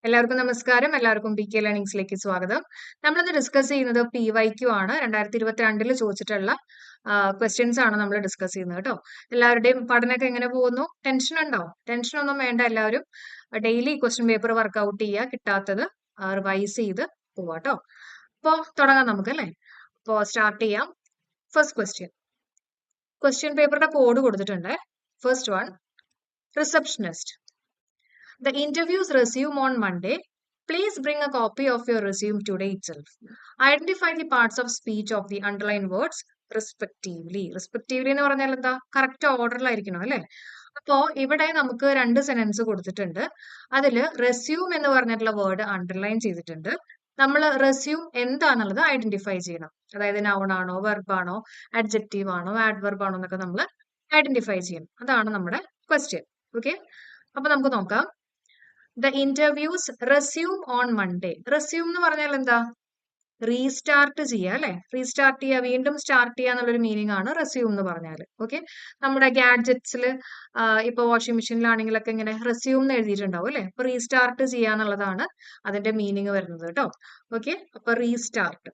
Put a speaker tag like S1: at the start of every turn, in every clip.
S1: എല്ലാവർക്കും നമസ്കാരം. എല്ലാവർക്കും പി കെ ലേണിംഗ്സിലേക്ക് സ്വാഗതം. നമ്മളിന്ന് ഡിസ്കസ് ചെയ്യുന്നത് PYQ ആണ്. 2022 ചോദിച്ചിട്ടുള്ള ക്വസ്റ്റ്യൻസ് ആണ് നമ്മൾ ഡിസ്കസ് ചെയ്യുന്നത് കേട്ടോ. എല്ലാവരുടെയും പഠനമൊക്കെ എങ്ങനെ പോകുന്നു? ടെൻഷൻ ഉണ്ടോ? ടെൻഷൻ ഒന്നും വേണ്ട. എല്ലാവരും ഡെയിലി ക്വസ്റ്റ്യൻ പേപ്പർ വർക്ക്ഔട്ട് ചെയ്യുക, കിട്ടാത്തത് റിവൈസ് ചെയ്ത് പോവാ കേട്ടോ. അപ്പോൾ തുടങ്ങാം നമുക്ക് അല്ലേ? അപ്പോൾ സ്റ്റാർട്ട് ചെയ്യാം. ഫസ്റ്റ് ക്വസ്റ്റ്യൻ പേപ്പറുടെ കോഡ് കൊടുത്തിട്ടുണ്ട്. First one, receptionist. The interviews resume on Monday. Please bring a copy of your resume today itself. Identify the parts of speech of the underlined words respectively. Respectively എന്ന് പറഞ്ഞാൽ എന്താ? Correct ഓർഡറിലായിരിക്കണം അല്ലേ? അപ്പോ ഇവിടെ നമുക്ക് രണ്ട് sentence കൊടുത്തിട്ടുണ്ട്. അതില് റെസ്യൂം എന്ന് പറഞ്ഞിട്ടുള്ള വേർഡ് അണ്ടർലൈൻ ചെയ്തിട്ടുണ്ട്. നമ്മൾ റെസ്യൂം എന്താണെന്നുള്ളത് ഐഡന്റിഫൈ ചെയ്യണം. അതായത് നൗൺ ആണോ, വെർബ് ആണോ, അഡ്ജക്റ്റീവ് ആണോ, ആഡ്വർബ് ആണോ എന്നൊക്കെ നമ്മൾ ഐഡന്റിഫൈ ചെയ്യണം. അതാണ് നമ്മുടെ ക്വസ്റ്റ്യൻ. ഓക്കെ, അപ്പൊ നമുക്ക് നോക്കാം. The interviews resume on Monday. Resume എന്ന് പറഞ്ഞാൽ എന്താ? റീസ്റ്റാർട്ട് ചെയ്യുക അല്ലെ? റീസ്റ്റാർട്ട് ചെയ്യുക, വീണ്ടും സ്റ്റാർട്ട് ചെയ്യുക എന്നുള്ളൊരു മീനിങ് ആണ് റെസ്യൂം എന്ന് പറഞ്ഞാൽ. ഓക്കെ, നമ്മുടെ ഗാഡ്ജറ്റ്സിൽ ഇപ്പൊ വാഷിംഗ് മെഷീനിലാണെങ്കിലൊക്കെ ഇങ്ങനെ റെസ്യൂം എന്ന് എഴുതിയിട്ടുണ്ടാവും അല്ലെ? അപ്പൊ റീസ്റ്റാർട്ട് ചെയ്യുക എന്നുള്ളതാണ് അതിന്റെ മീനിങ് വരുന്നത് കേട്ടോ. ഓക്കെ, അപ്പൊ റീസ്റ്റാർട്ട്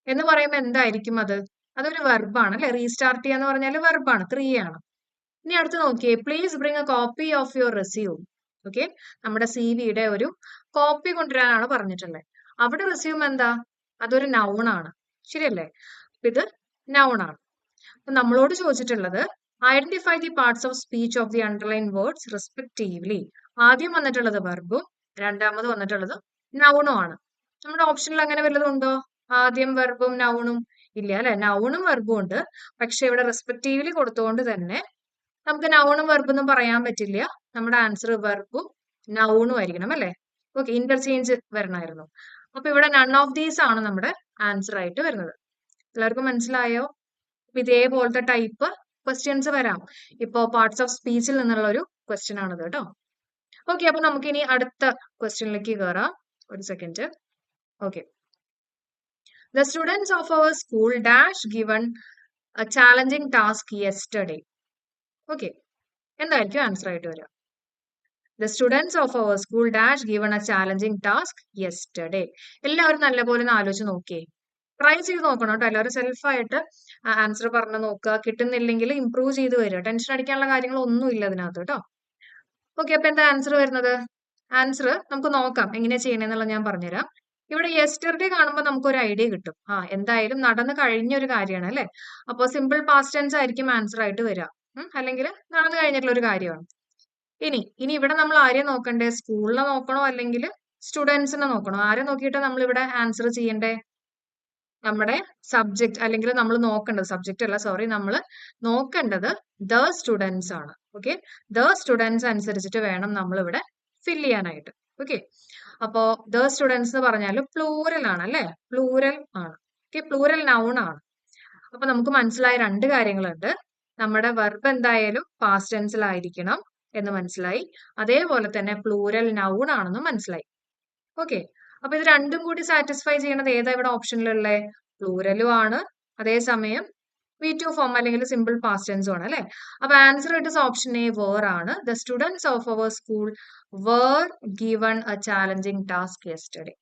S1: എന്ന് പറയുമ്പോൾ എന്തായിരിക്കും അത്? അതൊരു വെർബാണ് അല്ലെ? റീസ്റ്റാർട്ട് ചെയ്യുക എന്ന് പറഞ്ഞാൽ വെർബാണ്, ക്രിയയാണ്. ഇനി അടുത്ത് നോക്കിയേ, please bring A copy of your resume. Okay, നമ്മുടെ സിവിയുടെ ഒരു കോപ്പി കൊണ്ടുവരാനാണ് പറഞ്ഞിട്ടുള്ളത്. അവിടെ റെസ്യൂം എന്താ? അതൊരു നൗൺ ആണ്, ശരിയല്ലേ? ഇത് നൗൺ ആണ്. അപ്പൊ നമ്മളോട് ചോദിച്ചിട്ടുള്ളത് identify the parts of speech of the underline words respectively. ആദ്യം വന്നിട്ടുള്ളത് വെർബും രണ്ടാമത് വന്നിട്ടുള്ളത് നൗണും ആണ്. നമ്മുടെ ഓപ്ഷനിൽ അങ്ങനെ വല്ലതും ഉണ്ടോ? ആദ്യം വെർബും നൗണും ഇല്ല അല്ലെ? നൗണും വെർബും ഉണ്ട്, പക്ഷെ ഇവിടെ റെസ്പെക്റ്റീവ്ലി കൊടുത്തുകൊണ്ട് തന്നെ നമുക്ക് നൗണും വെർബൊന്നും പറയാൻ പറ്റില്ല. നമ്മുടെ ആൻസർ വെർബും നൗണും ആയിരിക്കണം അല്ലെ? ഓക്കെ, ഇന്റർചേഞ്ച് വരണമായിരുന്നു. അപ്പൊ ഇവിടെ നൺ ഓഫ് ദീസ് ആണ് നമ്മുടെ ആൻസർ ആയിട്ട് വരുന്നത്. എല്ലാവർക്കും മനസ്സിലായോ? ഇതേപോലത്തെ ടൈപ്പ് ക്വസ്റ്റ്യൻസ് വരാം. ഇപ്പോ പാർട്സ് ഓഫ് സ്പീച്ചിൽ നിന്നുള്ള ഒരു ക്വസ്റ്റ്യൻ ആണിത് കേട്ടോ. ഓക്കെ, അപ്പൊ നമുക്ക് ഇനി അടുത്ത ക്വസ്റ്റ്യനിലേക്ക് കയറാം. ഒരു second. Okay, the students of our school dash given a challenging task yesterday. Okay, എന്തായിരിക്കും ആൻസർ ആയിട്ട് വരിക? The students of our school dash given a challenging task yesterday. എല്ലാവരും നല്ലപോലെ ഒന്ന് ആലോചിച്ച് നോക്കിയേ, ട്രൈ ചെയ്ത് നോക്കണം കേട്ടോ. എല്ലാവരും സെൽഫായിട്ട് ആൻസർ പറഞ്ഞു നോക്കുക. കിട്ടുന്നില്ലെങ്കിൽ ഇംപ്രൂവ് ചെയ്ത് വരിക. ടെൻഷൻ അടിക്കാനുള്ള കാര്യങ്ങൾ ഒന്നും ഇല്ല അതിനകത്ത് കേട്ടോ. ഓക്കെ, അപ്പൊ എന്താ ആൻസർ വരുന്നത്? ആൻസർ നമുക്ക് നോക്കാം എങ്ങനെയാ ചെയ്യണമെന്നുള്ളത് ഞാൻ പറഞ്ഞുതരാം. ഇവിടെ യെസ്റ്റർഡേ കാണുമ്പോൾ നമുക്ക് ഒരു ഐഡിയ കിട്ടും. എന്തായാലും നടന്നു കഴിഞ്ഞ ഒരു കാര്യമാണ് അല്ലെ? അപ്പോൾ സിമ്പിൾ പാസ്റ്റ് ടെൻസ് ആയിരിക്കും ആൻസർ ആയിട്ട് വരിക, അല്ലെങ്കിൽ നടന്നു കഴിഞ്ഞിട്ടുള്ള ഒരു കാര്യമാണ്. ഇനി ഇവിടെ നമ്മൾ ആരെ നോക്കണ്ടേ? സ്കൂളിനെ നോക്കണോ അല്ലെങ്കിൽ സ്റ്റുഡൻസിനെ നോക്കണോ? ആരെ നോക്കിയിട്ട് നമ്മൾ ഇവിടെ ആൻസർ ചെയ്യണ്ടേ? നമ്മുടെ സബ്ജക്ട്, അല്ലെങ്കിൽ നമ്മൾ നോക്കേണ്ടത് സബ്ജക്ട് അല്ല, സോറി, നമ്മൾ നോക്കേണ്ടത് ദ സ്റ്റുഡൻസ് ആണ്. ഓക്കെ, ദ സ്റ്റുഡൻസ് അനുസരിച്ചിട്ട് വേണം നമ്മൾ ഇവിടെ ഫിൽ ചെയ്യാനായിട്ട്. ഓക്കെ, അപ്പോ ദ സ്റ്റുഡൻസ് എന്ന് പറഞ്ഞാൽ പ്ലൂറൽ ആണ് അല്ലെ? പ്ലൂറൽ ആണ്. ഓക്കെ, പ്ലൂറൽ നൗൺ ആണ്. അപ്പൊ നമുക്ക് മനസ്സിലായ രണ്ട് കാര്യങ്ങളുണ്ട്. നമ്മുടെ വെർബ് എന്തായാലും പാസ്റ്റ് ടെൻസിലായിരിക്കണം എന്ന് മനസ്സിലായി. അതേപോലെ തന്നെ പ്ലൂറൽ നൗൺ ആണെന്നും മനസ്സിലായി. ഓക്കെ, അപ്പൊ ഇത് രണ്ടും കൂടി സാറ്റിസ്ഫൈ ചെയ്യണത് ഏതാ ഇവിടെ ഓപ്ഷനിലുള്ള? പ്ലൂറലും ആണ്, അതേസമയം V2 ഫോം അല്ലെങ്കിൽ സിമ്പിൾ പാസ്റ്റ് ടെൻസും ആണ് അല്ലെ? അപ്പൊ answer it is option A, were ആണ്. The students of our school were given a challenging task yesterday.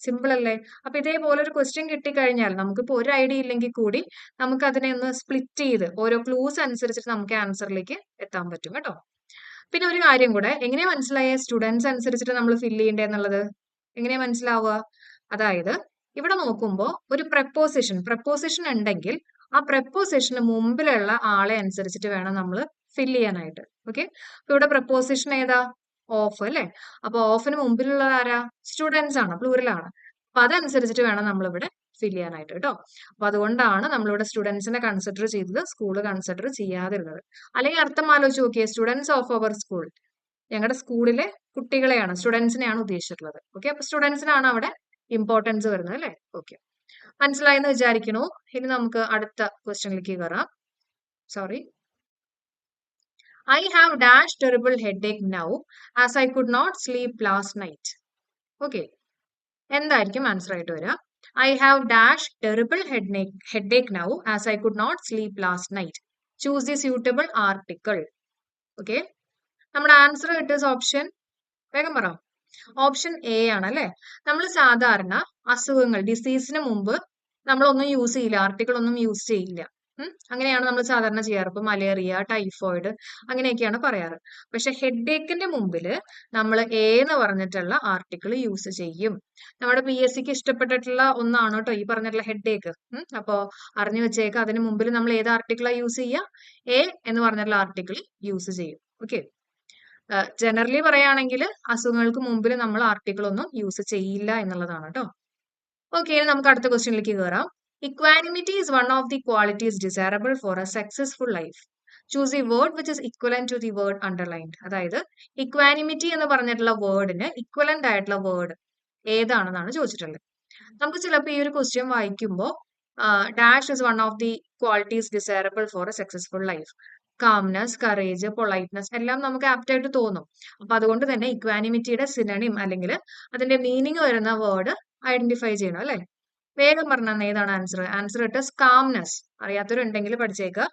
S1: Simple അല്ലേ? അപ്പൊ ഇതേപോലെ ഒരു ക്വസ്റ്റ്യൻ കിട്ടിക്കഴിഞ്ഞാൽ നമുക്കിപ്പോ ഒരു ഐഡിയ ഇല്ലെങ്കിൽ കൂടി നമുക്ക് അതിനെ ഒന്ന് സ്പ്ലിറ്റ് ചെയ്ത് ഓരോ ക്ലൂസ് അനുസരിച്ചിട്ട് നമുക്ക് ആൻസറിലേക്ക് എത്താൻ പറ്റും കേട്ടോ. പിന്നെ ഒരു കാര്യം കൂടെ, എങ്ങനെയാ മനസ്സിലായ സ്റ്റുഡൻസ് അനുസരിച്ചിട്ട് നമ്മൾ ഫില്ല് ചെയ്യേണ്ടത് എന്നുള്ളത്? എങ്ങനെയാ മനസ്സിലാവുക? അതായത് ഇവിടെ നോക്കുമ്പോൾ ഒരു പ്രപ്പോസിഷൻ ഉണ്ടെങ്കിൽ ആ പ്രപ്പോസിഷന് മുമ്പിലുള്ള ആളെ അനുസരിച്ചിട്ട് വേണം നമ്മൾ ഫില്ല് ചെയ്യാനായിട്ട്. ഓക്കെ, അപ്പൊ ഇവിടെ പ്രപ്പോസിഷൻ ഏതാ? ഓഫ് അല്ലെ? അപ്പൊ ഓഫിന് മുമ്പിലുള്ള ആരാ? സ്റ്റുഡൻസ് ആണ്, പ്ലൂറലാണ്. അപ്പൊ അതനുസരിച്ചിട്ട് വേണം നമ്മൾ ഇവിടെ ഫില്ല് ചെയ്യാനായിട്ട് കേട്ടോ. അപ്പൊ അതുകൊണ്ടാണ് നമ്മളിവിടെ സ്റ്റുഡൻസിനെ കൺസിഡർ ചെയ്തത്, സ്കൂള് കൺസിഡർ ചെയ്യാതിരുന്നത്. അല്ലെങ്കിൽ അർത്ഥം ആലോചിച്ച് നോക്കിയേ, സ്റ്റുഡൻസ് ഓഫ് അവർ സ്കൂൾ, ഞങ്ങളുടെ സ്കൂളിലെ കുട്ടികളെയാണ്, സ്റ്റുഡൻസിനെയാണ് ഉദ്ദേശിച്ചിട്ടുള്ളത്. ഓക്കെ, അപ്പൊ സ്റ്റുഡൻസിനാണ് അവിടെ ഇമ്പോർട്ടൻസ് വരുന്നത് അല്ലെ? ഓക്കെ, മനസ്സിലായെന്ന് വിചാരിക്കണു. ഇനി നമുക്ക് അടുത്ത ക്വസ്റ്റ്യനിലേക്ക് കയറാം. Sorry, I have dash terrible headache now as I could not sleep last night. Okay, എന്തായിരിക്കും ആൻസർ ആയിട്ട് വരിക? I have dash terrible headache now as I could not sleep last night. Choose the suitable article. Okay, നമ്മുടെ answer it is option, വേഗം പറ, option A ആണ് അല്ലെ. നമ്മൾ സാധാരണ അസുഖങ്ങൾ ഡിസീസിന് മുമ്പ് നമ്മളൊന്നും യൂസ് ചെയ്യില്ല, ആർട്ടിക്കിൾ ഒന്നും യൂസ് ചെയ്യില്ല. അങ്ങനെയാണ് നമ്മൾ സാധാരണ ചെയ്യാറ്. ഇപ്പൊ മലേറിയ, ടൈഫോയിഡ് അങ്ങനെയൊക്കെയാണ് പറയാറ്. പക്ഷെ ഹെഡ് ഏക്കിന്റെ മുമ്പിൽ നമ്മൾ എ എന്ന് പറഞ്ഞിട്ടുള്ള ആർട്ടിക്കിൾ യൂസ് ചെയ്യും. നമ്മുടെ PSCക്ക് ഇഷ്ടപ്പെട്ടിട്ടുള്ള ഒന്നാണ് കേട്ടോ ഈ പറഞ്ഞിട്ടുള്ള ഹെഡ് ഏക്ക്. അപ്പോ അറിഞ്ഞു വെച്ചേക്ക്, അതിന് മുമ്പിൽ നമ്മൾ ഏത് ആർട്ടിക്കിളാ യൂസ് ചെയ്യുക? എ എന്ന് പറഞ്ഞിട്ടുള്ള ആർട്ടിക്കിൾ യൂസ് ചെയ്യും. ഓക്കെ. ജനറലി പറയുകയാണെങ്കിൽ അസുഖങ്ങൾക്ക് മുമ്പിൽ നമ്മൾ ആർട്ടിക്കിൾ ഒന്നും യൂസ് ചെയ്യില്ല എന്നുള്ളതാണ് കേട്ടോ. ഓക്കെ, നമുക്ക് അടുത്ത ക്വസ്റ്റ്യനിലേക്ക് കയറാം. Equanimity is one of the qualities desirable for a successful life. Choose the word which is equivalent to the word underlined. അതായത് ഇക്വാനിമിറ്റി എന്ന് പറഞ്ഞിട്ടുള്ള വേർഡിന് ഇക്വലന്റ് ആയിട്ടുള്ള വേർഡ് ഏതാണെന്നാണ് ചോദിച്ചിട്ടുള്ളത്. നമുക്ക് ചിലപ്പോൾ ഈ ഒരു ക്വസ്റ്റ്യൻ വായിക്കുമ്പോൾ dash is one of the qualities desirable for a successful life. Calmness, courage, politeness എല്ലാം നമുക്ക് ആപ്റ്റ് ആയിട്ട് തോന്നും. അപ്പൊ അതുകൊണ്ട് തന്നെ ഇക്വാനിമിറ്റിയുടെ സിനണിം അല്ലെങ്കിൽ അതിന്റെ മീനിങ് വരുന്ന വേർഡ് ഐഡന്റിഫൈ ചെയ്യണം അല്ലെ. വേഗം പറഞ്ഞാൽ ഏതാണ് ആൻസർ? ആൻസർ ഇട്ട് കാംനെസ്. അറിയാത്തവരുണ്ടെങ്കിൽ പഠിച്ചേക്കുക.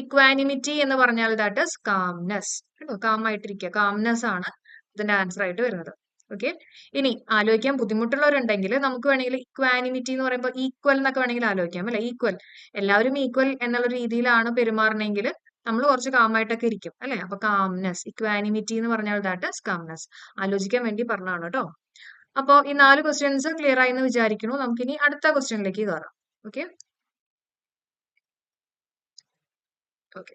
S1: ഇക്വാനിമിറ്റി എന്ന് പറഞ്ഞാൽ ദാറ്റ് ഇസ് കാംനെസ്. കേട്ടോ, കാം ആയിട്ടിരിക്കുക, കാംനെസ് ആണ് ഇതിന്റെ ആൻസർ ആയിട്ട് വരുന്നത്. ഓക്കെ. ഇനി ആലോചിക്കാൻ ബുദ്ധിമുട്ടുള്ളവരുണ്ടെങ്കിൽ നമുക്ക് വേണമെങ്കിൽ ഇക്വാനിമിറ്റി എന്ന് പറയുമ്പോൾ ഈക്വൽ എന്നൊക്കെ വേണമെങ്കിൽ ആലോചിക്കാം അല്ലെ. ഈക്വൽ, എല്ലാവരും ഈക്വൽ എന്നുള്ള രീതിയിലാണ് പെരുമാറണമെങ്കിൽ നമ്മൾ കുറച്ച് കാമായിട്ടൊക്കെ ഇരിക്കും അല്ലെ. അപ്പൊ കാംനെസ്, ഇക്വാനിമിറ്റി എന്ന് പറഞ്ഞാൽ ദാറ്റ് ഇസ് കാംനെസ്. ആലോചിക്കാൻ വേണ്ടി പറഞ്ഞതാണ് കേട്ടോ. അപ്പോ ഈ 4 ക്വസ്റ്റ്യൻസ് ക്ലിയർ ആയി എന്ന് വിചാരിക്കുന്നു. നമുക്കിനി അടുത്ത ക്വസ്റ്റ്യനിലേക്ക് കയറാം. Okay. Okay.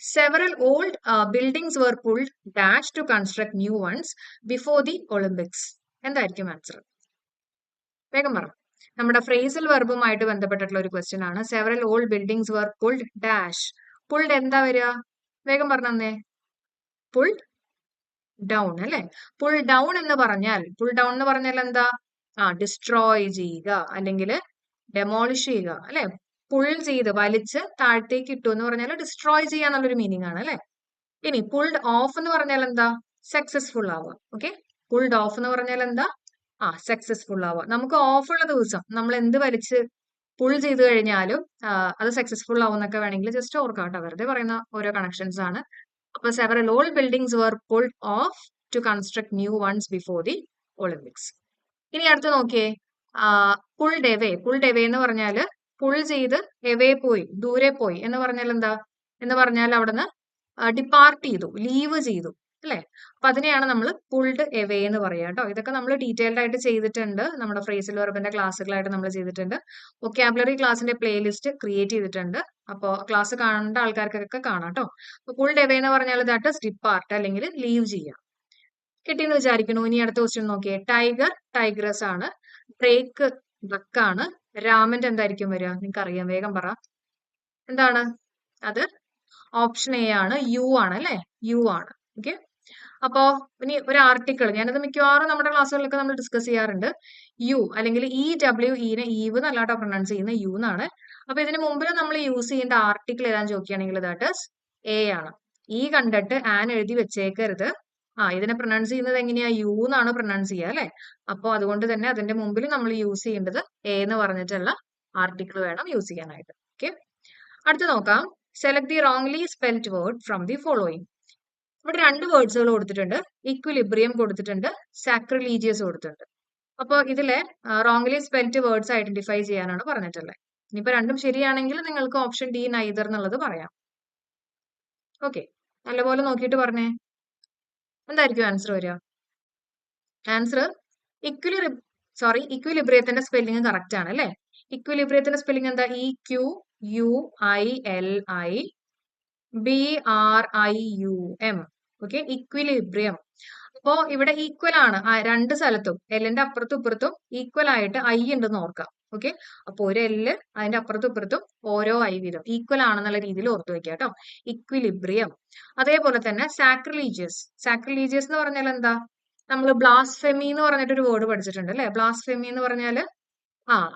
S1: Several old buildings were pulled dash to construct new ones before the Olympics. എന്തായിരിക്കും ആൻസർ? വേഗം പറ. നമ്മുടെ ഫ്രേസൽ വെർബുമായിട്ട് ബന്ധപ്പെട്ടിട്ടുള്ള ഒരു ക്വസ്റ്റ്യൻ ആണ്. Several old buildings were pulled dash. Pulled എന്താ വരിക? വേഗം പറഞ്ഞേ. പുൾഡ് ഡൗൺ അല്ലെ. പുൾ ഡൗൺ എന്ന് പറഞ്ഞാൽ എന്താ? ഡിസ്ട്രോയ് ചെയ്യുക അല്ലെങ്കിൽ ഡെമോളിഷ് ചെയ്യുക അല്ലെ. പുൾ ചെയ്ത് വലിച്ച് താഴത്തേക്ക് ഇട്ടു എന്ന് പറഞ്ഞാൽ ഡിസ്ട്രോയ് ചെയ്യുക എന്നുള്ളൊരു മീനിങ് ആണ് അല്ലെ. ഇനി പുൾഡ് ഓഫ് എന്ന് പറഞ്ഞാൽ എന്താ? സക്സസ്ഫുൾ ആവുക. ഓക്കെ. പുൾഡ് ഓഫ് എന്ന് പറഞ്ഞാൽ എന്താ? സക്സസ്ഫുൾ ആവുക. നമുക്ക് ഓഫ് ഉള്ള ദിവസം നമ്മൾ എന്ത് വലിച്ച് പുൾ ചെയ്ത് കഴിഞ്ഞാലും അത് സക്സസ്ഫുൾ ആവും എന്നൊക്കെ വേണമെങ്കിൽ ജസ്റ്റ് ഓർക്കാം കേട്ടോ. വെറുതെ പറയുന്ന ഓരോ കണക്ഷൻസ് ആണ്. അപ്പൊ several old buildings were pulled off to construct new ones before the Olympics. ഇനി അടുത്ത് നോക്കിയേ, പുൾഡ് എവേ. പുൾഡ് എവേ എന്ന് പറഞ്ഞാൽ പുൾ ചെയ്ത് എവേ പോയി, ദൂരെ പോയി എന്ന് പറഞ്ഞാൽ എന്താ? എന്ന് പറഞ്ഞാൽ അവിടുന്ന് ഡിപ്പാർട്ട് ചെയ്തു, ലീവ് ചെയ്തു അല്ലെ. അപ്പൊ അതിനെയാണ് നമ്മൾ പുൾഡ് എവേ എന്ന് പറയാം കേട്ടോ. ഇതൊക്കെ നമ്മൾ ഡീറ്റെയിൽഡ് ആയിട്ട് ചെയ്തിട്ടുണ്ട്. നമ്മുടെ ഫ്രേസൽ വെർബിന്റെ ക്ലാസ്സുകളായിട്ട് നമ്മൾ ചെയ്തിട്ടുണ്ട്. വൊക്കാബുലറി ക്ലാസിന്റെ പ്ലേലിസ്റ്റ് ക്രിയേറ്റ് ചെയ്തിട്ടുണ്ട്. അപ്പോൾ ക്ലാസ് കാണേണ്ട ആൾക്കാർക്കൊക്കെ കാണാം കേട്ടോ. അപ്പൊ പുൾഡ് എവേ എന്ന് പറഞ്ഞാൽ ദാറ്റ് ഇസ് ഡിപ്പാർട്ട് അല്ലെങ്കിൽ ലീവ് ചെയ്യാം. കിട്ടിയെന്ന് വിചാരിക്കുന്നു. ഇനി അടുത്ത ക്വസ്റ്റ്യൻ നോക്കിയേ. ടൈഗർ ടൈഗ്രസ് ആണ്. ബ്രേക്ക് ബക്കാണ്. രാമന്റെ എന്തായിരിക്കും വരിക? നിങ്ങൾക്ക് അറിയാം, വേഗം പറ. എന്താണ് അത്? ഓപ്ഷൻ എ ആണ്, യു ആണ് അല്ലെ. യു ആണ്. ഓക്കെ. അപ്പോ ഇനി ഒരു ആർട്ടിക്കിൾ, ഞാനത് മിക്കവാറും നമ്മുടെ ക്ലാസ്സുകളിലൊക്കെ നമ്മൾ ഡിസ്കസ് ചെയ്യാറുണ്ട്. യു അല്ലെങ്കിൽ EWE-നെ ഈവ് നല്ലാട്ടോ പ്രൊനൗൺസ് ചെയ്യുന്ന യു എന്നാണ്. അപ്പൊ ഇതിന് മുമ്പിൽ നമ്മൾ യൂസ് ചെയ്യേണ്ട ആർട്ടിക്കിൾ ഏതാന്ന് ചോദിക്കുകയാണെങ്കിൽ ദാറ്റ് ഇസ് എ ആണ്. ഈ കണ്ടിട്ട് ആൻ എഴുതി വെച്ചേക്കരുത്. ഇതിനെ പ്രൊനൗൺസ് ചെയ്യുന്നത് എങ്ങനെയാ? യു എന്നാണ് പ്രൊനൗൺസ് ചെയ്യുക അല്ലെ. അപ്പൊ അതുകൊണ്ട് തന്നെ അതിന്റെ മുമ്പിൽ നമ്മൾ യൂസ് ചെയ്യേണ്ടത് എ എന്ന് പറഞ്ഞിട്ടുള്ള ആർട്ടിക്കിൾ വേണം യൂസ് ചെയ്യാനായിട്ട്. ഓക്കെ. അടുത്ത് നോക്കാം. Select the wrongly spelled word from the following. ഇവിടെ 2 വേർഡ്സുകൾ കൊടുത്തിട്ടുണ്ട്. ഇക്വിലിബ്രിയം കൊടുത്തിട്ടുണ്ട്, സാക്രിലീജിയസ് കൊടുത്തിട്ടുണ്ട്. അപ്പോൾ ഇതിലെ റോങ്ലി സ്പെൽഡ് വേർഡ്സ് ഐഡന്റിഫൈ ചെയ്യാനാണ് പറഞ്ഞിട്ടുള്ളത്. ഇനിയിപ്പോ രണ്ടും ശരിയാണെങ്കിൽ നിങ്ങൾക്ക് ഓപ്ഷൻ ഡി നൈദർ എന്നുള്ളത് പറയാം. ഓക്കെ. നല്ലപോലെ നോക്കിയിട്ട് പറഞ്ഞേ, എന്തായിരിക്കും ആൻസർ വരിക? ആൻസർ ഇക്വിലിബ്രിയത്തിന്റെ സ്പെല്ലിംഗ് കറക്റ്റ് ആണ് അല്ലെ. ഇക്വിലിബ്രിയത്തിന്റെ സ്പെല്ലിംഗ് എന്താ? EQUILIBRIUM. ഓക്കെ. ഇക്വിലിബ്രിയം. അപ്പോ ഇവിടെ ഈക്വൽ ആണ് രണ്ട് സ്ഥലത്തും. എല്ലിന്റെ അപ്പുറത്തും ഇപ്പുറത്തും ഈക്വൽ ആയിട്ട് ഐ ഉണ്ടെന്ന് ഓർക്കാം. ഓക്കെ. അപ്പൊ ഒരു എല്ല് അതിന്റെ അപ്പുറത്തും ഇപ്പുറത്തും ഓരോ ഐ വീതം ഈക്വൽ ആണെന്നുള്ള രീതിയിൽ ഓർത്തു വെക്കുക കേട്ടോ. ഇക്വിലിബ്രിയം. അതേപോലെ തന്നെ സാക്രിലീജിയസ്. സാക്രിലീജിയസ് എന്ന് പറഞ്ഞാൽ എന്താ? നമ്മൾ ബ്ലാസ്ഫെമി എന്ന് പറഞ്ഞിട്ട് ഒരു വേർഡ് പഠിച്ചിട്ടുണ്ട് അല്ലെ. ബ്ലാസ്ഫെമി എന്ന് പറഞ്ഞാല്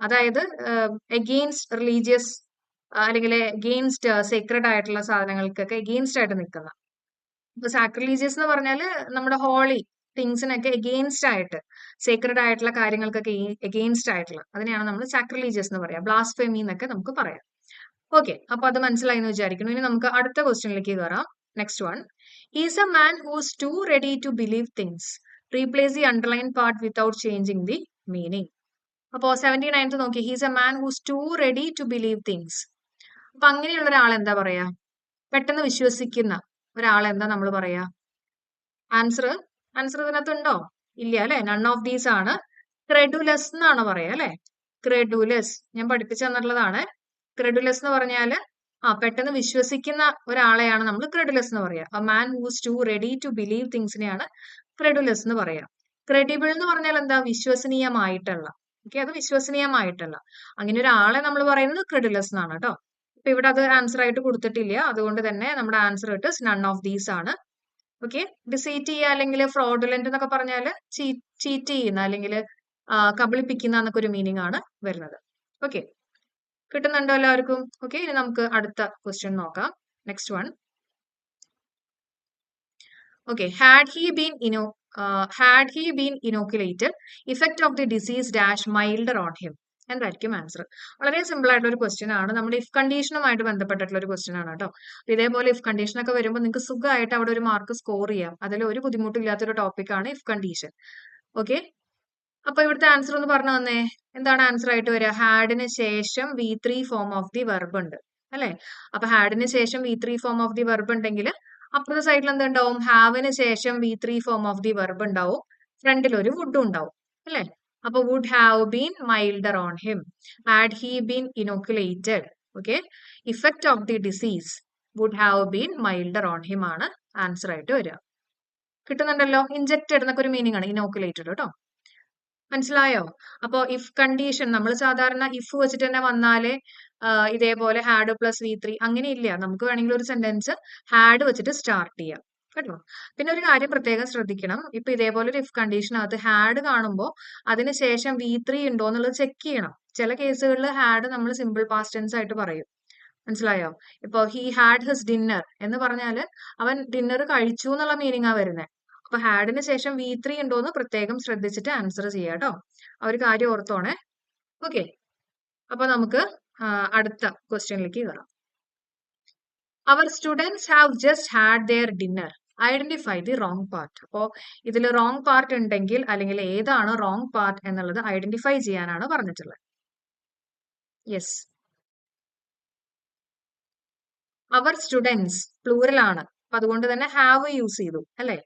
S1: അതായത് എഗെയിൻസ്റ്റ് റിലീജിയസ് അല്ലെങ്കിൽ എഗെയിൻസ്റ്റ് സീക്രട്ട് ആയിട്ടുള്ള സാധനങ്ങൾക്കൊക്കെ എഗെയിൻസ്റ്റ് ആയിട്ട് നിൽക്കുന്ന. ഇപ്പൊ സാക്രിലീജിയസ് എന്ന് പറഞ്ഞാൽ നമ്മുടെ ഹോളി തിങ്സിനൊക്കെ എഗെയിൻസ്റ്റ് ആയിട്ട്, സീക്രട്ട് ആയിട്ടുള്ള കാര്യങ്ങൾക്കൊക്കെ എഗെയിൻസ്റ്റ് ആയിട്ടുള്ള അതിനെയാണ് നമ്മൾ സാക്രിലീജിയസ് എന്ന് പറയാം. ബ്ലാസ്ഫെമി എന്നൊക്കെ നമുക്ക് പറയാം. ഓക്കെ. അപ്പൊ അത് മനസ്സിലായി എന്ന് വിചാരിക്കുന്നു. ഇനി നമുക്ക് അടുത്ത ക്വസ്റ്റ്യനിലേക്ക് കയറാം. Next one. Is a man whose too ready to believe things replace the underline part without changing the meaning. അപ്പോ 79th നോക്കി, he's a man whose too ready to believe things. അപ്പൊ അങ്ങനെയുള്ള ഒരാൾ എന്താ പറയാ? പെട്ടെന്ന് വിശ്വസിക്കുന്ന ഒരാളെന്താ നമ്മൾ പറയാ? ആൻസർ ഇതിനകത്തുണ്ടോ? ഇല്ല അല്ലെ? നൺ ഓഫ് ദീസ് ആണ്. ക്രെഡുലസ് എന്നാണ് പറയാ അല്ലെ? ക്രെഡുലസ് ഞാൻ പഠിപ്പിച്ചു തന്നിട്ടുള്ളതാണ്. ക്രെഡുലസ് എന്ന് പറഞ്ഞാല് പെട്ടെന്ന് വിശ്വസിക്കുന്ന ഒരാളെയാണ് നമ്മൾ ക്രെഡുലസ് എന്ന് പറയാ. A man whose too ready to believe തിങ്സിനെയാണ് ക്രെഡുലസ് എന്ന് പറയാ. ക്രെഡിബിൾ എന്ന് പറഞ്ഞാൽ എന്താ? വിശ്വസനീയമായിട്ടുള്ള. ഓക്കെ, അത് വിശ്വസനീയമായിട്ടുള്ള അങ്ങനെ ഒരാളെ നമ്മൾ പറയുന്നത് ക്രെഡുലസ് എന്നാണ് കേട്ടോ. അപ്പൊ ഇവിടെ അത് ആൻസർ ആയിട്ട് കൊടുത്തിട്ടില്ല, അതുകൊണ്ട് തന്നെ നമ്മുടെ ആൻസർ ഇട്ട് നൺ ഓഫ് ദീസ് ആണ്. ഓക്കെ, ഡിസീറ്റ് ചെയ്യുക അല്ലെങ്കിൽ ഫ്രോഡുലന്റ് എന്നൊക്കെ പറഞ്ഞാല് ചീറ്റ് ചെയ്യുന്ന അല്ലെങ്കിൽ കബളിപ്പിക്കുന്ന എന്നൊക്കെ ഒരു മീനിങ് ആണ് വരുന്നത്. ഓക്കെ, കിട്ടുന്നുണ്ടോ എല്ലാവർക്കും? ഓക്കെ, ഇനി നമുക്ക് അടുത്ത ക്വസ്റ്റ്യൻ നോക്കാം. Next one. Okay, had he been inoculated, effect of the disease dash milder on him. എന്തായിരിക്കും ആൻസർ? വളരെ സിമ്പിൾ ആയിട്ടുള്ള ഒരു ക്വസ്റ്റ്യൻ ആണ്. നമ്മുടെ ഇഫ് കണ്ടീഷനുമായിട്ട് ബന്ധപ്പെട്ടിട്ടുള്ള ഒരു ക്വസ്റ്റ്യൻ ആണ് കേട്ടോ. ഇതേപോലെ ഇഫ് കണ്ടീഷൻ ഒക്കെ വരുമ്പോൾ നിങ്ങൾക്ക് സുഖമായിട്ട് അവിടെ ഒരു മാർക്ക് സ്കോർ ചെയ്യാം. അതിൽ ഒരു ബുദ്ധിമുട്ടില്ലാത്തൊരു ടോപ്പിക് ആണ് ഇഫ് കണ്ടീഷൻ. ഓക്കെ, അപ്പൊ ഇവിടുത്തെ ആൻസർ ഒന്ന് പറഞ്ഞു തന്നേ. എന്താണ് ആൻസർ ആയിട്ട് വരിക? ഹാഡിന് ശേഷം V3 form of the verb ഉണ്ട് അല്ലെ? അപ്പൊ ഹാഡിന് ശേഷം V3 form of the verb ഉണ്ടെങ്കിൽ അപ്പുറത്തെ സൈഡിൽ എന്തുണ്ടാവും? ഹാവിന് ശേഷം V3 form of the verb ഉണ്ടാവും, ഫ്രണ്ടിൽ ഒരു വുഡും ഉണ്ടാവും അല്ലെ? അപ്പൊ would have been milder on him. Had he been inoculated, okay, effect of the disease would have been milder on him ആണ് ആൻസർ ആയിട്ട് വരിക. കിട്ടുന്നുണ്ടല്ലോ? ഇൻജെക്റ്റഡ് എന്നൊക്കെ ഒരു മീനിങ് ആണ് ഇനോക്കുലേറ്റഡ് കേട്ടോ. മനസ്സിലായോ? അപ്പോ ഇഫ് കണ്ടീഷൻ നമ്മൾ സാധാരണ ഇഫ് വെച്ചിട്ട് തന്നെ വന്നാലേ ഇതേപോലെ ഹാഡ് പ്ലസ് V3 അങ്ങനെ ഇല്ല. നമുക്ക് വേണമെങ്കിൽ ഒരു സെന്റൻസ് ഹാഡ് വെച്ചിട്ട് സ്റ്റാർട്ട് ചെയ്യാം കേട്ടോ. പിന്നെ ഒരു കാര്യം പ്രത്യേകം ശ്രദ്ധിക്കണം. ഇപ്പൊ ഇതേപോലെ ഒരു ഇഫ് കണ്ടീഷനകത്ത് ഹാഡ് കാണുമ്പോൾ അതിനുശേഷം V3 ഉണ്ടോ എന്നുള്ളത് ചെക്ക് ചെയ്യണം. ചില കേസുകളിൽ ഹാഡ് നമ്മൾ സിമ്പിൾ പാസ്റ്റ് ടെൻസ് ആയിട്ട് പറയും. മനസ്സിലായോ? ഇപ്പൊ ഹി ഹാഡ് ഹിസ് ഡിന്നർ എന്ന് പറഞ്ഞാല് അവൻ ഡിന്നർ കഴിച്ചു എന്നുള്ള മീനിങ് ആ വരുന്നത്. അപ്പൊ ഹാഡിന് ശേഷം V3 ഉണ്ടോന്ന് പ്രത്യേകം ശ്രദ്ധിച്ചിട്ട് ആൻസർ ചെയ്യാം കേട്ടോ. ആ ഒരു കാര്യം ഓർത്തോണേ. ഓക്കെ, അപ്പൊ നമുക്ക് അടുത്ത ക്വസ്റ്റ്യനിലേക്ക് കയറാം. Our students have just had their dinner, identify the wrong part. അപ്പോ ഇതിൽ റോങ് പാർട്ട് ഉണ്ടെങ്കിൽ അല്ലെങ്കിൽ ഏതാണ് റോങ് പാർട്ട് എന്നുള്ളത് ഐഡന്റിഫൈ ചെയ്യാനാണ് പറഞ്ഞിട്ടുള്ളത്. യെസ്, അവർ സ്റ്റുഡൻസ് പ്ലൂറൽ ആണ്, അപ്പൊ അതുകൊണ്ട് തന്നെ ഹാവ് യൂസ് ചെയ്തു അല്ലെ?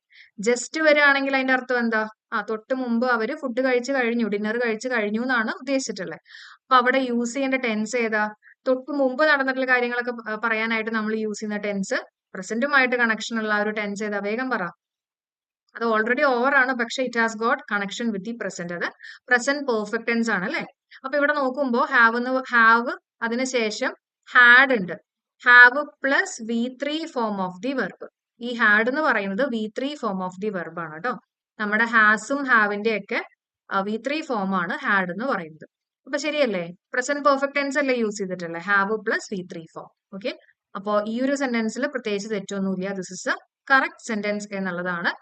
S1: ജസ്റ്റ് വരികയാണെങ്കിൽ അതിന്റെ അർത്ഥം എന്താ? തൊട്ട് മുമ്പ് അവര് ഫുഡ് കഴിച്ചു കഴിഞ്ഞു, ഡിന്നർ കഴിച്ചു കഴിഞ്ഞു എന്നാണ് ഉദ്ദേശിച്ചിട്ടുള്ളത്. അപ്പൊ അവിടെ യൂസ് ചെയ്യേണ്ട ടെൻസ് ഏതാ? തൊട്ട് മുമ്പ് നടന്നിട്ടുള്ള കാര്യങ്ങളൊക്കെ പറയാനായിട്ട് നമ്മൾ യൂസ് ചെയ്യുന്ന ടെൻസ്, പ്രസന്റുമായിട്ട് കണക്ഷൻ ഉള്ള ഒരു ടെൻസ് ഏതാ? വേഗം പറ. അത് ഓൾറെഡി ഓവർ ആണ്, പക്ഷെ it has got connection with the present. അത് പ്രസന്റ് പെർഫെക്റ്റ് ടെൻസ് ആണ് അല്ലെ? അപ്പൊ ഇവിടെ നോക്കുമ്പോ ഹാവ് അതിനുശേഷം ഹാഡ് ഉണ്ട്. Have plus V3 form of the verb. ഈ ഹാഡ് എന്ന് പറയുന്നത് V3 form of the verb ആണ് കേട്ടോ. നമ്മുടെ ഹാസും ഹാവിന്റെ ഒക്കെ V3 ഫോം ആണ് ഹാഡ് എന്ന് പറയുന്നത്. അപ്പൊ ശരിയല്ലേ? പ്രസന്റ് പെർഫെക്റ്റ് ടെൻസ് അല്ലേ യൂസ് ചെയ്തിട്ടല്ലേ? Have plus V3 form. Okay, അപ്പോ ഈ ഒരു സെന്റൻസിൽ പ്രത്യേകിച്ച് തെറ്റൊന്നുമില്ല. This is a correct sentence എന്നുള്ളതാണ്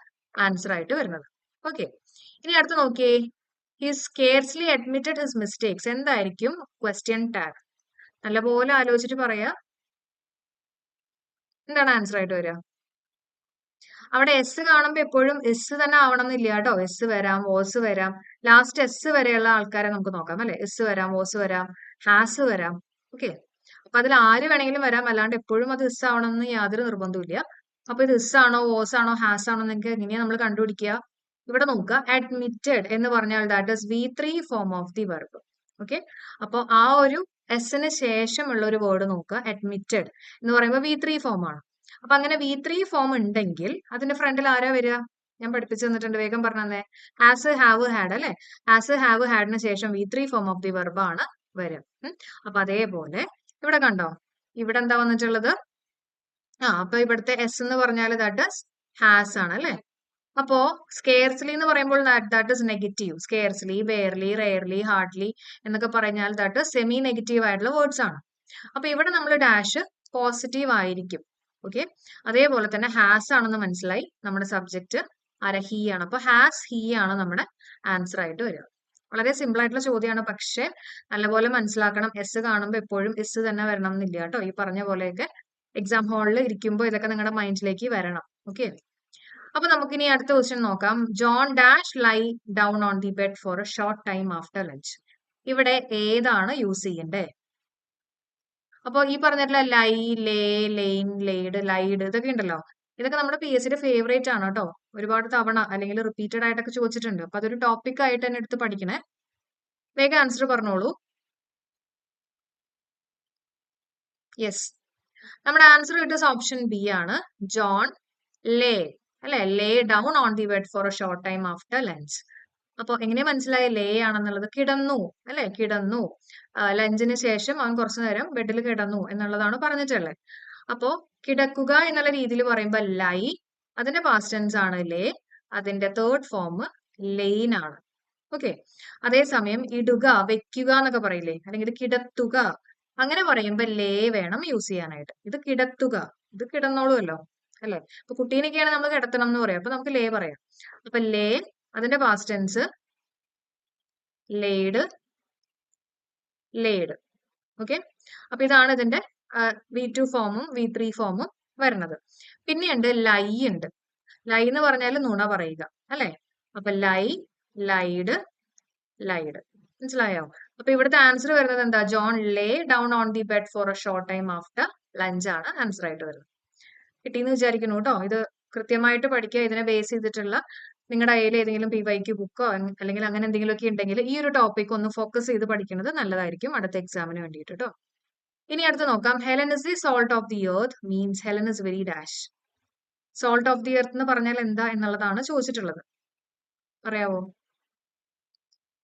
S1: ആൻസർ ആയിട്ട് വരുന്നത്. ഓക്കെ, ഇനി അടുത്ത് നോക്കിയേ. He scarcely admitted his mistakes. എന്തായിരിക്കും ക്വസ്റ്റ്യൻ ടാഗ്? നല്ലപോലെ ആലോചിച്ചിട്ട് പറയാ. എന്താണ് ആൻസർ ആയിട്ട് വരിക? അവിടെ എസ് കാണുമ്പോ എപ്പോഴും എസ് തന്നെ ആവണം എന്നില്ല കേട്ടോ. എസ് വരാം, വോസ് വരാം, ലാസ്റ്റ് എസ് വരെയുള്ള ആൾക്കാരെ നമുക്ക് നോക്കാം അല്ലെ? എസ് വരാം, വോസ് വരാം, ഹാസ് വരാം. ഓക്കെ, അപ്പൊ അതിൽ ആര് വേണമെങ്കിലും വരാം, അല്ലാണ്ട് എപ്പോഴും അത് എസ് ആവണം എന്ന് യാതൊരു നിർബന്ധവും. അപ്പൊ ഇത് എസ് ആണോ, വോസ് ആണോ, ഹാസ് ആണോ എന്നൊക്കെ എങ്ങനെയാ നമ്മൾ കണ്ടുപിടിക്കുക? ഇവിടെ നോക്കുക. അഡ്മിറ്റഡ് എന്ന് പറഞ്ഞാൽ that is V3 form of the verb. Okay, അപ്പൊ ആ ഒരു എസിന് ശേഷമുള്ള ഒരു വേർഡ് നോക്കുക. അഡ്മിറ്റഡ് എന്ന് പറയുമ്പോൾ V3 ഫോം ആണ്. അപ്പൊ അങ്ങനെ V3 ഫോം ഉണ്ടെങ്കിൽ അതിന്റെ ഫ്രണ്ടിൽ ആരാ വരിക? ഞാൻ പഠിപ്പിച്ചു തന്നിട്ടുണ്ട്, വേഗം പറഞ്ഞേ. ഹാസ്, ഹാവ്, ഹാഡ് അല്ലെ? ഹാസ്, ഹാവ്, ഹാഡിന് ശേഷം V3 form of the verb ആണ് വരിക. അപ്പൊ അതേപോലെ ഇവിടെ കണ്ടോ, ഇവിടെ എന്താ വന്നിട്ടുള്ളത്? അപ്പൊ ഇവിടുത്തെ എസ് എന്ന് പറഞ്ഞാൽ ദാറ്റ് ഇസ് ഹാസ് ആണ് അല്ലെ? അപ്പോ സ്കെയർസ്ലി എന്ന് പറയുമ്പോൾ that is negative. Scarcely, barely, rarely, hardly എന്നൊക്കെ പറഞ്ഞാൽ ദാറ്റ് സെമി നെഗറ്റീവ് ആയിട്ടുള്ള വേർഡ്സ് ആണ്. അപ്പൊ ഇവിടെ നമ്മൾ ഡാഷ് പോസിറ്റീവ് ആയിരിക്കും. ഓക്കെ, അതേപോലെ തന്നെ ഹാസ് ആണെന്ന് മനസ്സിലായി. നമ്മുടെ സബ്ജക്ട് ഹി ആണ്. അപ്പൊ ഹാസ്, ഹി ആണ് നമ്മുടെ ആൻസർ ആയിട്ട് വരിക. വളരെ സിമ്പിൾ ആയിട്ടുള്ള ചോദ്യമാണ്, പക്ഷെ നല്ലപോലെ മനസ്സിലാക്കണം. എസ് കാണുമ്പോൾ എപ്പോഴും എസ് തന്നെ വരണം എന്നില്ല കേട്ടോ. ഈ പറഞ്ഞ പോലെയൊക്കെ എക്സാം ഹാളിൽ ഇരിക്കുമ്പോൾ ഇതൊക്കെ നിങ്ങളുടെ മൈൻഡിലേക്ക് വരണം. ഓക്കെ, അപ്പൊ നമുക്കിനി അടുത്ത ക്വസ്റ്റ്യൻ നോക്കാം. John dash lie down on the bed for a short time after lunch. ഇവിടെ ഏതാണ് യൂസ് ചെയ്യണ്ടേ? അപ്പൊ ഈ പറഞ്ഞിട്ടുള്ള lie, lay, lain, laid, lied ഇതൊക്കെ ഉണ്ടല്ലോ, ഇതൊക്കെ നമ്മുടെ PSCയുടെ ഫേവറേറ്റ് ആണ് കേട്ടോ. ഒരുപാട് തവണ അല്ലെങ്കിൽ റിപ്പീറ്റഡ് ആയിട്ടൊക്കെ ചോദിച്ചിട്ടുണ്ട്. അപ്പൊ അതൊരു ടോപ്പിക് ആയിട്ട് തന്നെ എടുത്ത് പഠിക്കണേ. വേഗം ആൻസർ പറഞ്ഞോളൂ. യെസ്, നമ്മുടെ ആൻസർ കിട്ടിയ ഓപ്ഷൻ ബി ആണ്. ജോൺ ലേ, അല്ലെ, lay down on the bed for a short time after lunch. അപ്പൊ എങ്ങനെ മനസ്സിലായ ലേ ആണെന്നുള്ളത്? കിടന്നു, അല്ലെ, കിടന്നു. ലഞ്ചിന് ശേഷം അവൻ കുറച്ചു നേരം ബെഡിൽ കിടന്നു എന്നുള്ളതാണ് പറഞ്ഞിട്ടുള്ളത്. അപ്പോ കിടക്കുക എന്നുള്ള രീതിയിൽ പറയുമ്പോൾ ലൈ, അതിന്റെ പാസ്റ്റ് ടെൻസ് ആണ് ലേ, അതിന്റെ തേർഡ് ഫോം ലെയിൻ ആണ്. ഓക്കെ. അതേസമയം ഇടുക, വെക്കുക എന്നൊക്കെ പറയില്ലേ, അല്ലെങ്കിൽ കിടത്തുക, അങ്ങനെ പറയുമ്പോൾ ലേ വേണം യൂസ് ചെയ്യാനായിട്ട്. ഇത് കിടത്തുക, ഇത് കിടന്നോളുമല്ലോ, അല്ലെ. ഇപ്പൊ കുട്ടീനൊക്കെയാണ് നമ്മൾ കിടത്തണം എന്ന് പറയാം, അപ്പൊ നമുക്ക് ലേ പറയാം. അപ്പൊ ലേ, അതിന്റെ past tense laid, laid. Okay. അപ്പൊ ഇതാണ് ഇതിന്റെ V2 ഫോമും V3 ഫോമും വരുന്നത്. പിന്നെയുണ്ട് ലൈ ഉണ്ട്. ലൈ എന്ന് പറഞ്ഞാൽ നുണ പറയുക, അല്ലെ. അപ്പൊ ലൈ, ലൈഡ്, ലൈഡ്. മനസ്സിലായോ? അപ്പൊ ഇവിടുത്തെ ആൻസർ വരുന്നത് എന്താ? John lay down on the bed for a short time after lunch ആണ് ആൻസർ ആയിട്ട് വരുന്നത്. കിട്ടിയെന്ന് വിചാരിക്കുന്നു കേട്ടോ. ഇത് കൃത്യമായിട്ട് പഠിക്കുക. ഇതിനെ ബേസ് ചെയ്തിട്ടുള്ള നിങ്ങളുടെ കയ്യിൽ ഏതെങ്കിലും PYQ ബുക്കോ അല്ലെങ്കിൽ അങ്ങനെ എന്തെങ്കിലുമൊക്കെ ഉണ്ടെങ്കിൽ ഈ ഒരു ടോപ്പിക് ഒന്ന് ഫോക്കസ് ചെയ്ത് പഠിക്കുന്നത് നല്ലതായിരിക്കും അടുത്ത എക്സാമിന് വേണ്ടിയിട്ട് കേട്ടോ. ഇനി അടുത്ത് നോക്കാം. Helen is the salt of the earth means Helen is very dash. Salt of the earth എന്ന് പറഞ്ഞാൽ എന്താ എന്നുള്ളതാണ് ചോദിച്ചിട്ടുള്ളത്. പറയാവോ?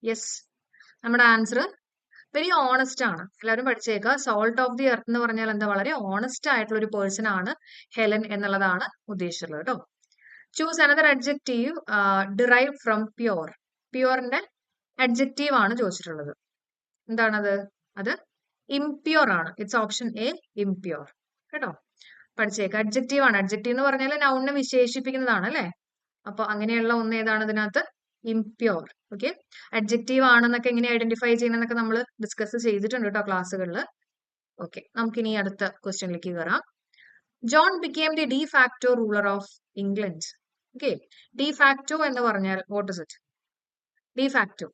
S1: യെസ്, നമ്മുടെ ആൻസർ വെരി ഓണസ്റ്റ് ആണ്. എല്ലാവരും പഠിച്ചേക്കുക. സോൾട്ട് ഓഫ് ദി എർത്ത് എന്ന് പറഞ്ഞാൽ എന്താ? വളരെ ഓണസ്റ്റ് ആയിട്ടുള്ള ഒരു പേഴ്സൺ ആണ് ഹെലൻ എന്നുള്ളതാണ് ഉദ്ദേശിച്ചുള്ളത് കേട്ടോ. Choose another adjective derive from pure. പ്യോറിന്റെ അഡ്ജക്റ്റീവ് ആണ് ചോദിച്ചിട്ടുള്ളത്. എന്താണത്? അത് ഇംപ്യോർ ആണ്. ഇറ്റ്സ് ഓപ്ഷൻ എ, ഇംപ്യോർ കേട്ടോ. പഠിച്ചേക്കുക. അഡ്ജക്റ്റീവ് ആണ്. അഡ്ജക്റ്റീവ് എന്ന് പറഞ്ഞാൽ നൗണിനെ വിശേഷിപ്പിക്കുന്നതാണ്, അല്ലെ. അപ്പൊ അങ്ങനെയുള്ള ഒന്ന് ഏതാണ് ഇതിനകത്ത്? ഇംപ്യോർ. ഓക്കെ. അഡ്ജക്റ്റീവ് ആണെന്നൊക്കെ എങ്ങനെ ഐഡന്റിഫൈ ചെയ്യുന്നതൊക്കെ നമ്മൾ ഡിസ്കസ് ചെയ്തിട്ടുണ്ട് കേട്ടോ ക്ലാസ്സുകളിൽ. ഓക്കെ, നമുക്കിനി അടുത്ത ക്വസ്റ്റ്യനിലേക്ക് കയറാം. John became the de facto ruler of England. Okay. De facto എന്ന് പറഞ്ഞാൽ what is it? De facto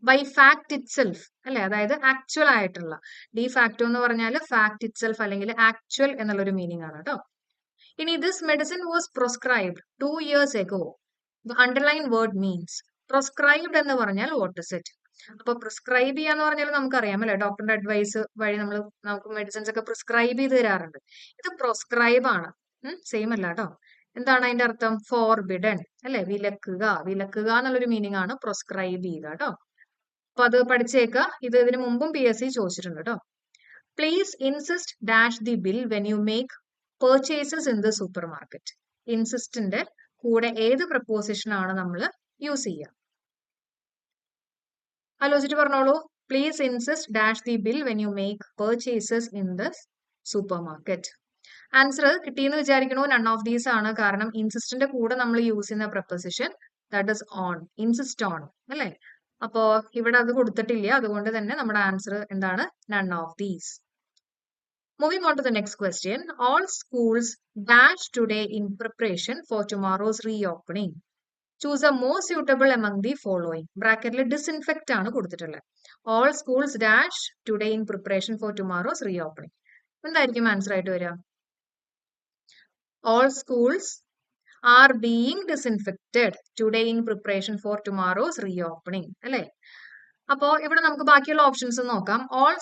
S1: by fact ഇറ്റ് സെൽഫ്, അല്ലെ. അതായത് ആക്ച്വൽ ആയിട്ടുള്ള. ഡി ഫാക്ടോ എന്ന് പറഞ്ഞാൽ ഫാക്ട് ഇറ്റ് സെൽഫ് അല്ലെങ്കിൽ ആക്ച്വൽ എന്നുള്ളൊരു മീനിങ് ആണ് കേട്ടോ. ഇനി this medicine was prescribed 2 years ago. The underline word means. Prescribed എന്ന് പറഞ്ഞാൽ വാട്ട് ഇസ് ഇറ്റ്? അപ്പൊ പ്രിസ്ക്രൈബ് ചെയ്യാന്ന് പറഞ്ഞാൽ നമുക്കറിയാം, അല്ലെ. ഡോക്ടറിന്റെ അഡ്വൈസ് വഴി നമുക്ക് മെഡിസിൻസ് ഒക്കെ പ്രിസ്ക്രൈബ് ചെയ്ത് തരാറുണ്ട്. ഇത് പ്രിസ്ക്രൈബ് ആണ്. സെയിം അല്ല കേട്ടോ. എന്താണ് അതിന്റെ അർത്ഥം? ഫോർബിഡൻ, അല്ലെ. വിലക്കുക, വിലക്കുക എന്നുള്ളൊരു മീനിങ് ആണ് പ്രിസ്ക്രൈബ് ചെയ്യുക കേട്ടോ. അപ്പൊ അത് പഠിച്ചേക്കുക. ഇത് ഇതിനു മുമ്പും PSC ചോദിച്ചിട്ടുണ്ട് കേട്ടോ. Please insist dash the bill when you make purchases in the supermarket. ഇൻസിസ്റ്റിന്റെ കൂടെ ഏത് പ്രപ്പോസിഷൻ ആണ് നമ്മൾ യൂസ് ചെയ്യുക? ആലോചിച്ചിട്ട് പറഞ്ഞോളൂ. Please insist dash the bill when you make purchases in the supermarket. Answer കിട്ടിയെന്ന് വിചാരിക്കണു. നൺ ഓഫ് ദീസ് ആണ്. കാരണം ഇൻസിസ്റ്റിന്റെ കൂടെ നമ്മൾ യൂസ് ചെയ്യുന്ന preposition that is on, insist on, അല്ലെ. അപ്പോ ഇവിടെ അത് കൊടുത്തിട്ടില്ല. അതുകൊണ്ട് തന്നെ നമ്മുടെ ആൻസർ എന്താണ്? None of these. Moving on to the next question. All schools dash today in preparation for tomorrow's reopening. Choose a more suitable among the following. ബ്രാക്കറ്റിൽ disinfect ആണ് കൊടുത്തിട്ടുള്ളത്. All schools dash today in preparation for tomorrow's reopening. എന്തായിരിക്കും answer ആയിട്ട് വരിക? All schools are being disinfected today in preparation for tomorrow's reopening, അല്ലെ. അപ്പോ ഇവിടെ നമുക്ക് ബാക്കിയുള്ള ഓപ്ഷൻസ് നോക്കാം. ഓൾ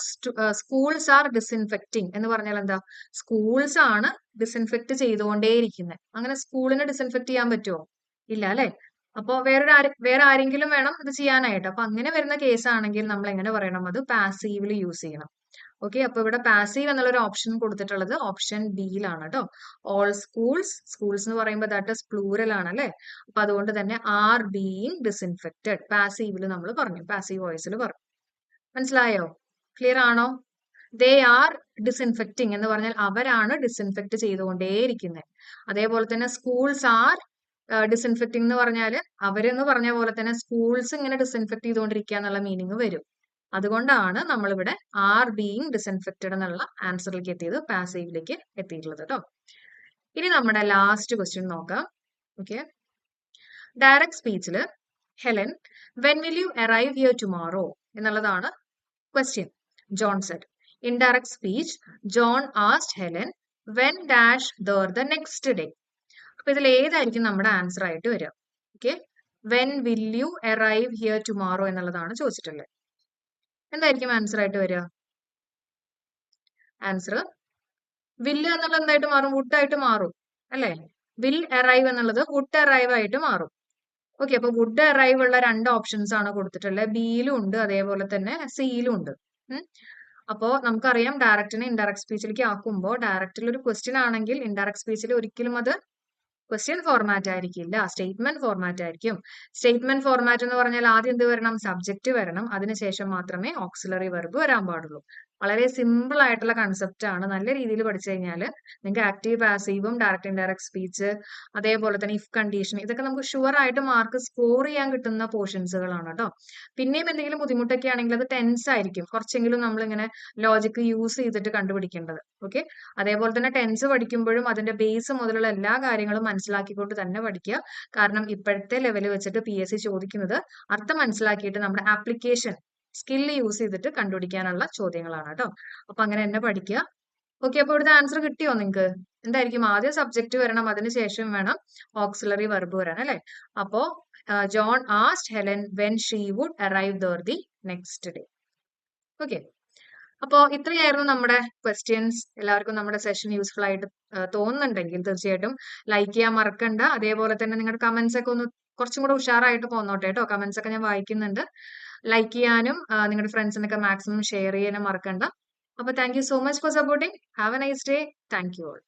S1: സ്കൂൾസ് ആർ ഡിസിൻഫെക്റ്റിംഗ് എന്ന് പറഞ്ഞാൽ എന്താ? സ്കൂൾസ് ആണ് ഡിസിൻഫെക്ട് ചെയ്തുകൊണ്ടേയിരിക്കുന്നത്. അങ്ങനെ സ്കൂളിനെ ഡിസിൻഫെക്ട് ചെയ്യാൻ പറ്റുമോ? ഇല്ല, അല്ലെ. അപ്പോ വേറെ ആരെങ്കിലും വേണം ഇത് ചെയ്യാനായിട്ട്. അപ്പൊ അങ്ങനെ വരുന്ന കേസ് ആണെങ്കിൽ നമ്മൾ എങ്ങനെ പറയണം? അത് പാസീവ്ലി യൂസ് ചെയ്യണം. ഓക്കെ. അപ്പൊ ഇവിടെ പാസീവ് എന്നുള്ളൊരു ഓപ്ഷൻ കൊടുത്തിട്ടുള്ളത് ഓപ്ഷൻ ബിയിലാണ് കേട്ടോ. ഓൾ സ്കൂൾസ്, സ്കൂൾസ് എന്ന് പറയുമ്പോൾ ദാറ്റ് ഇസ് പ്ലൂറൽ ആണ്, അല്ലെ. അപ്പൊ അതുകൊണ്ട് തന്നെ ആർ ബീയിങ് ഡിസിൻഫെക്റ്റഡ് പാസീവില് നമ്മൾ പറഞ്ഞു, പാസീവ് വോയിസിൽ പറഞ്ഞു. മനസ്സിലായോ? ക്ലിയർ ആണോ? ദേ ആർ ഡിസിൻഫെക്റ്റിംഗ് എന്ന് പറഞ്ഞാൽ അവരാണ് ഡിസിൻഫെക്ട് ചെയ്തുകൊണ്ടേയിരിക്കുന്നത്. അതേപോലെ തന്നെ സ്കൂൾസ് ആർ ഡിസിൻഫെക്റ്റിംഗ് എന്ന് പറഞ്ഞാൽ അവരെന്ന് പറഞ്ഞ പോലെ തന്നെ സ്കൂൾസ് ഇങ്ങനെ ഡിസിൻഫെക്ട് ചെയ്തുകൊണ്ടിരിക്കുക എന്നുള്ള മീനിങ് വരും. അതുകൊണ്ടാണ് നമ്മളിവിടെ ആർ ബീയിങ് ഡിസിൻഫെക്റ്റഡ് എന്നുള്ള ആൻസറിലേക്ക് എത്തിയത്, പാസീവിലേക്ക് എത്തിയിട്ടുള്ളത് കേട്ടോ. ഇനി നമ്മുടെ ലാസ്റ്റ് ക്വസ്റ്റ്യൻ നോക്കാം. ഓക്കെ. ഡയറക്റ്റ് സ്പീച്ചിൽ Helen when will you arrive here tomorrow എന്നുള്ളതാണ് question. John said. Indirect speech John asked Helen when dash there the next day. അപ്പൊ ഇതിൽ ഏതായിരിക്കും നമ്മുടെ ആൻസർ ആയിട്ട് വരിക? Okay, when will you arrive here tomorrow എന്നുള്ളതാണ് ചോദിച്ചിട്ടുള്ളത്. എന്തായിരിക്കും ആൻസർ ആയിട്ട് വരിക? ആൻസർ വില്ല് എന്നുള്ളത് എന്തായിട്ട് മാറും? വുഡ് ആയിട്ട് മാറും അല്ലെ? വിൽ അറൈവ് എന്നുള്ളത് വുഡ് അറൈവ് ആയിട്ട് മാറും. ഓക്കെ, അപ്പൊ വുഡ് അറൈവ് ഉള്ള രണ്ട് ഓപ്ഷൻസ് ആണ് കൊടുത്തിട്ടുള്ളത്. ബിയിലും ഉണ്ട്, അതേപോലെ തന്നെ സിയിലും ഉണ്ട്. അപ്പോ നമുക്കറിയാം ഡയറക്റ്റിനെ ഇൻഡയറക്റ്റ് സ്പീച്ചിലേക്ക് ആക്കുമ്പോൾ ഡയറക്റ്റിൽ ഒരു ക്വസ്റ്റ്യൻ ആണെങ്കിൽ ഇൻഡയറക്റ്റ് സ്പീച്ചിൽ ഒരിക്കലും അത് ക്വസ്റ്റ്യൻ ഫോർമാറ്റ് ആയിരിക്കില്ല, സ്റ്റേറ്റ്മെന്റ് ഫോർമാറ്റ് ആയിരിക്കും. സ്റ്റേറ്റ്മെന്റ് ഫോർമാറ്റ് എന്ന് പറഞ്ഞാൽ ആദ്യം എന്ത് വരണം? സബ്ജക്റ്റ് വരണം. അതിനുശേഷം മാത്രമേ ഓക്സിലറി വെർബ് വരാൻ പാടുള്ളൂ. വളരെ സിമ്പിൾ ആയിട്ടുള്ള കൺസെപ്റ്റ് ആണ്. നല്ല രീതിയിൽ പഠിച്ചു കഴിഞ്ഞാൽ നിങ്ങൾക്ക് ആക്റ്റീവ് പാസീവും ഡയറക്റ്റ് ഇൻഡയറക്റ്റ് സ്പീച്ച് അതേപോലെ തന്നെ ഇഫ് കണ്ടീഷൻ ഇതൊക്കെ നമുക്ക് ഷുവർ ആയിട്ട് മാർക്ക് സ്കോർ ചെയ്യാൻ കിട്ടുന്ന പോർഷൻസുകളാണ് കേട്ടോ. പിന്നെയും എന്തെങ്കിലും ബുദ്ധിമുട്ടൊക്കെ ആണെങ്കിൽ അത് ടെൻസ് ആയിരിക്കും, കുറച്ചെങ്കിലും നമ്മൾ ഇങ്ങനെ ലോജിക്ക് യൂസ് ചെയ്തിട്ട് കണ്ടുപിടിക്കേണ്ടത്. ഓക്കെ, അതേപോലെ തന്നെ ടെൻസ് പഠിക്കുമ്പോഴും അതിന്റെ ബേസ് മുതലുള്ള എല്ലാ കാര്യങ്ങളും മനസ്സിലാക്കിക്കൊണ്ട് തന്നെ പഠിക്കുക. കാരണം ഇപ്പോഴത്തെ ലെവൽ വെച്ചിട്ട് PSC ചോദിക്കുന്നത് അർത്ഥം മനസ്സിലാക്കിയിട്ട് നമ്മുടെ ആപ്ലിക്കേഷൻ സ്കില്ല് യൂസ് ചെയ്തിട്ട് കണ്ടുപിടിക്കാനുള്ള ചോദ്യങ്ങളാണ് കേട്ടോ. അപ്പൊ അങ്ങനെ തന്നെ പഠിക്കുക. ഓക്കെ, അപ്പൊ ഇവിടുത്തെ ആൻസർ കിട്ടിയോ നിങ്ങൾക്ക്? എന്തായിരിക്കും? ആദ്യം സബ്ജക്റ്റ് വരണം, അതിനുശേഷം വേണം ഓക്സിലറി വെർബ് വരാൻ അല്ലെ? അപ്പോ John asked Helen when she would arrive there the next day. Okay, അപ്പോ ഇത്രയായിരുന്നു നമ്മുടെ ക്വസ്റ്റ്യൻസ്. എല്ലാവർക്കും നമ്മുടെ സെഷൻ യൂസ്ഫുൾ ആയിട്ട് തോന്നുന്നുണ്ടെങ്കിൽ തീർച്ചയായിട്ടും ലൈക്ക് ചെയ്യാൻ മറക്കണ്ട. അതേപോലെ തന്നെ നിങ്ങളുടെ കമന്റ്സ് ഒക്കെ ഒന്ന് കുറച്ചും കൂടെ ഉഷാറായിട്ട് പോന്നോട്ടെ കേട്ടോ. കമന്റ്സ് ഒക്കെ ഞാൻ വായിക്കുന്നുണ്ട്. ലൈക്ക് ചെയ്യാനും നിങ്ങളുടെ ഫ്രണ്ട്സിനൊക്കെ മാക്സിമം ഷെയർ ചെയ്യാനും മറക്കണ്ട. അപ്പൊ thank you so much for supporting. Have A nice day. Thank you all.